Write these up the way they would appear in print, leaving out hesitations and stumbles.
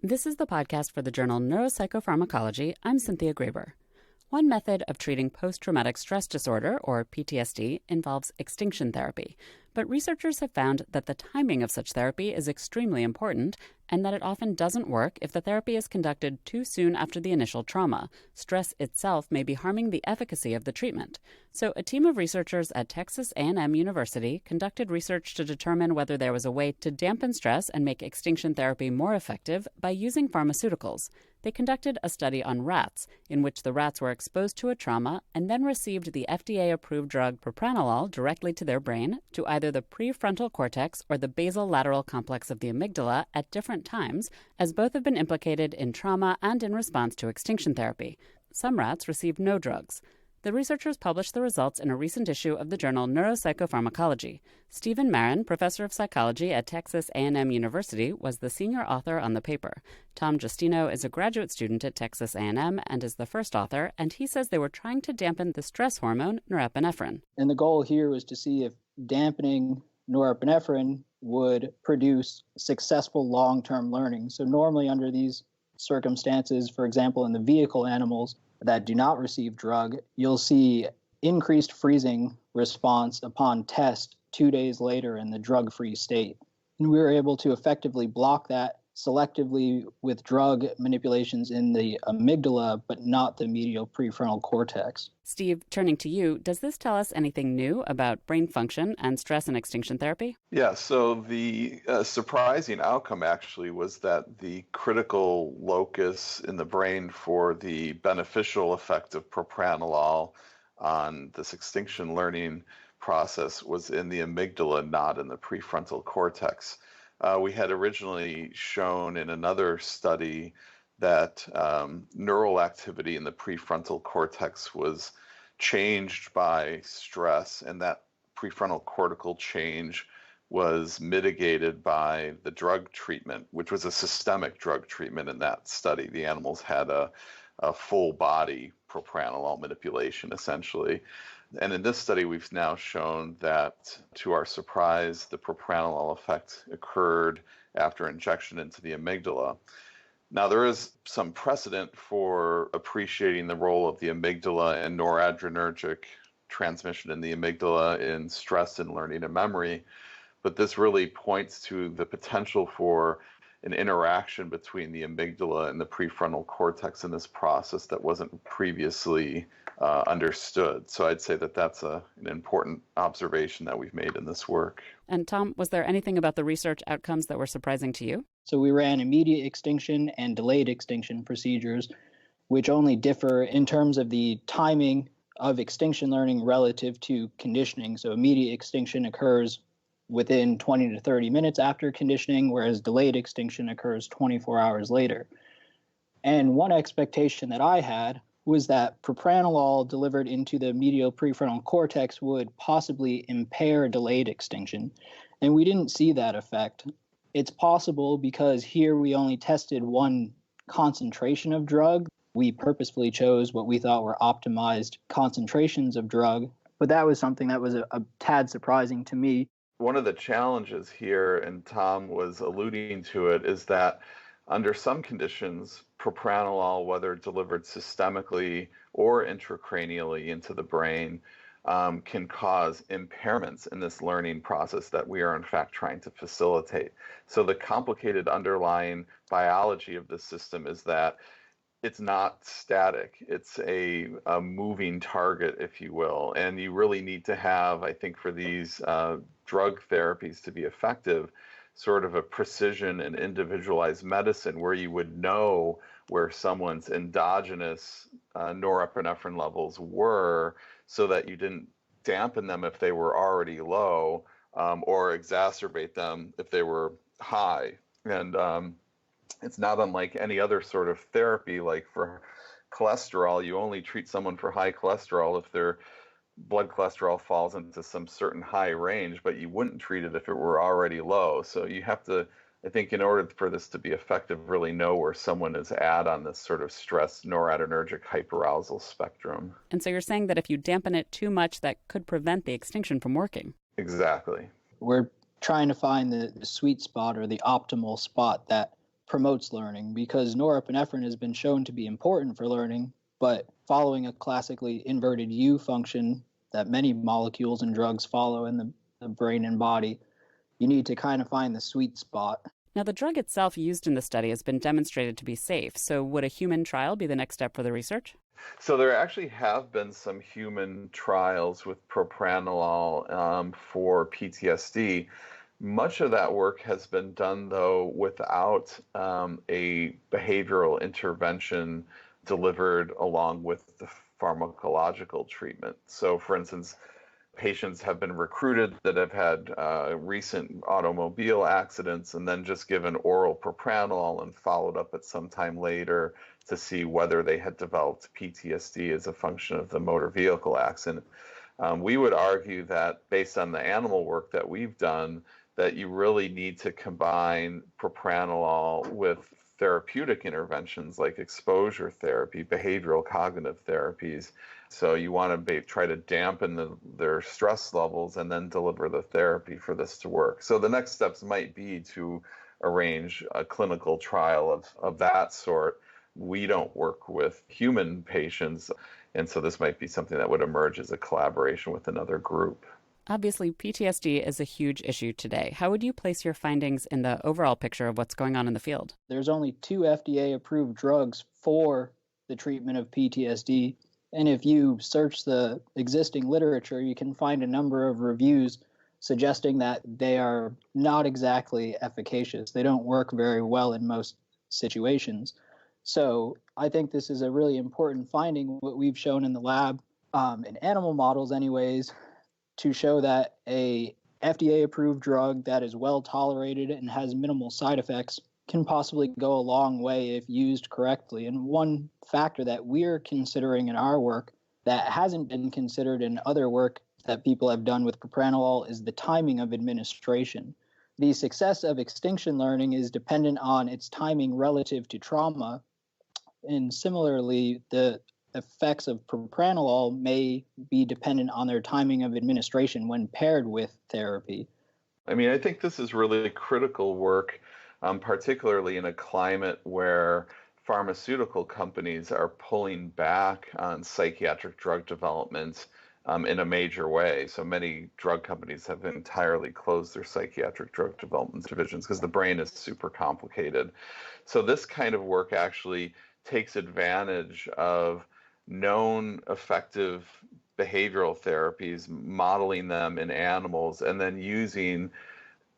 This is the podcast for the journal Neuropsychopharmacology. I'm Cynthia Graber. One method of treating post-traumatic stress disorder, or PTSD, involves extinction therapy. But researchers have found that the timing of such therapy is extremely important and that it often doesn't work if the therapy is conducted too soon after the initial trauma. Stress itself may be harming the efficacy of the treatment. So a team of researchers at Texas A&M University conducted research to determine whether there was a way to dampen stress and make extinction therapy more effective by using pharmaceuticals. They conducted a study on rats, in which the rats were exposed to a trauma and then received the FDA-approved drug Prefrontal directly to their brain, to either the prefrontal cortex or the basolateral complex of the amygdala at different times, as both have been implicated in trauma and in response to extinction therapy. Some rats received no drugs. The researchers published the results in a recent issue of the journal Neuropsychopharmacology. Stephen Maren, professor of psychology at Texas A&M University, was the senior author on the paper. Tom Giustino is a graduate student at Texas A&M and is the first author, and he says they were trying to dampen the stress hormone norepinephrine. And the goal here was to see if dampening norepinephrine would produce successful long-term learning. So normally under these circumstances, for example, in the vehicle animals that do not receive drug, you'll see increased freezing response upon test 2 days later in the drug-free state. And we were able to effectively block that selectively with drug manipulations in the amygdala, but not the medial prefrontal cortex. Steve, turning to you, does this tell us anything new about brain function and stress and extinction therapy? Yeah, so the surprising outcome actually was that the critical locus in the brain for the beneficial effect of propranolol on this extinction learning process was in the amygdala, not in the prefrontal cortex. We had originally shown in another study that neural activity in the prefrontal cortex was changed by stress, and that prefrontal cortical change was mitigated by the drug treatment, which was a systemic drug treatment in that study. The animals had a full body propranolol manipulation, essentially. And in this study, we've now shown that, to our surprise, the propranolol effect occurred after injection into the amygdala. Now, there is some precedent for appreciating the role of the amygdala and noradrenergic transmission in the amygdala in stress and learning and memory, but this really points to the potential for an interaction between the amygdala and the prefrontal cortex in this process that wasn't previously understood. So I'd say that that's an important observation that we've made in this work. And Tom, was there anything about the research outcomes that were surprising to you? So we ran immediate extinction and delayed extinction procedures, which only differ in terms of the timing of extinction learning relative to conditioning. So immediate extinction occurs within 20 to 30 minutes after conditioning, whereas delayed extinction occurs 24 hours later. And one expectation that I had was that propranolol delivered into the medial prefrontal cortex would possibly impair delayed extinction. And we didn't see that effect. It's possible because here we only tested one concentration of drug. We purposefully chose what we thought were optimized concentrations of drug, but that was something that was a tad surprising to me. One of the challenges here, and Tom was alluding to it, is that under some conditions, propranolol, whether delivered systemically or intracranially into the brain, can cause impairments in this learning process that we are in fact trying to facilitate. So the complicated underlying biology of this system is that it's not static. It's a moving target, if you will. And you really need to have, I think, for these drug therapies to be effective, sort of a precision and individualized medicine where you would know where someone's endogenous norepinephrine levels were so that you didn't dampen them if they were already low or exacerbate them if they were high. And it's not unlike any other sort of therapy. Like for cholesterol, you only treat someone for high cholesterol if their blood cholesterol falls into some certain high range, but you wouldn't treat it if it were already low. So you have to, I think, in order for this to be effective, really know where someone is at on this sort of stress noradrenergic hyperarousal spectrum. And so you're saying that if you dampen it too much, that could prevent the extinction from working. Exactly. We're trying to find the sweet spot or the optimal spot that promotes learning, because norepinephrine has been shown to be important for learning, but following a classically inverted U function that many molecules and drugs follow in the brain and body, you need to kind of find the sweet spot. Now, the drug itself used in the study has been demonstrated to be safe, so would a human trial be the next step for the research? So there actually have been some human trials with propranolol for PTSD. Much of that work has been done, though, without a behavioral intervention delivered along with the pharmacological treatment. So, for instance, patients have been recruited that have had recent automobile accidents and then just given oral propranolol and followed up at some time later to see whether they had developed PTSD as a function of the motor vehicle accident. We would argue that based on the animal work that we've done, that you really need to combine propranolol with therapeutic interventions like exposure therapy, behavioral cognitive therapies. So you want to try to dampen their stress levels and then deliver the therapy for this to work. So the next steps might be to arrange a clinical trial of that sort. We don't work with human patients, and so this might be something that would emerge as a collaboration with another group. Obviously, PTSD is a huge issue today. How would you place your findings in the overall picture of what's going on in the field? There's only 2 FDA-approved drugs for the treatment of PTSD. And if you search the existing literature, you can find a number of reviews suggesting that they are not exactly efficacious. They don't work very well in most situations. So I think this is a really important finding, what we've shown in the lab, in animal models anyways, to show that a FDA-approved drug that is well tolerated and has minimal side effects can possibly go a long way if used correctly. And one factor that we're considering in our work that hasn't been considered in other work that people have done with propranolol is the timing of administration. The success of extinction learning is dependent on its timing relative to trauma. And similarly, the effects of propranolol may be dependent on their timing of administration when paired with therapy. I mean, I think this is really critical work, particularly in a climate where pharmaceutical companies are pulling back on psychiatric drug development in a major way. So many drug companies have entirely closed their psychiatric drug development divisions because the brain is super complicated. So this kind of work actually takes advantage of known effective behavioral therapies, modeling them in animals, and then using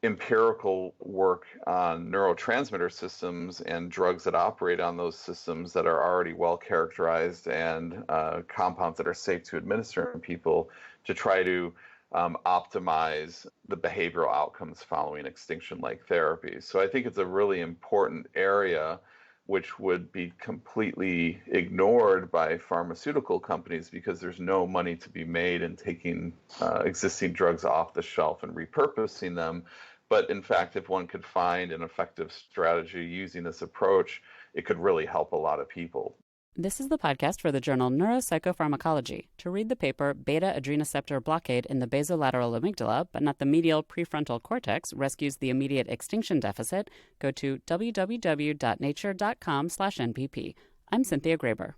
empirical work on neurotransmitter systems and drugs that operate on those systems that are already well characterized and compounds that are safe to administer in people to try to optimize the behavioral outcomes following extinction-like therapy. So I think it's a really important area which would be completely ignored by pharmaceutical companies because there's no money to be made in taking existing drugs off the shelf and repurposing them. But in fact, if one could find an effective strategy using this approach, it could really help a lot of people. This is the podcast for the journal Neuropsychopharmacology. To read the paper Beta-Adrenoceptor Blockade in the Basolateral Amygdala, but not the Medial Prefrontal Cortex, rescues the immediate extinction deficit, go to www.nature.com/NPP. I'm Cynthia Graber.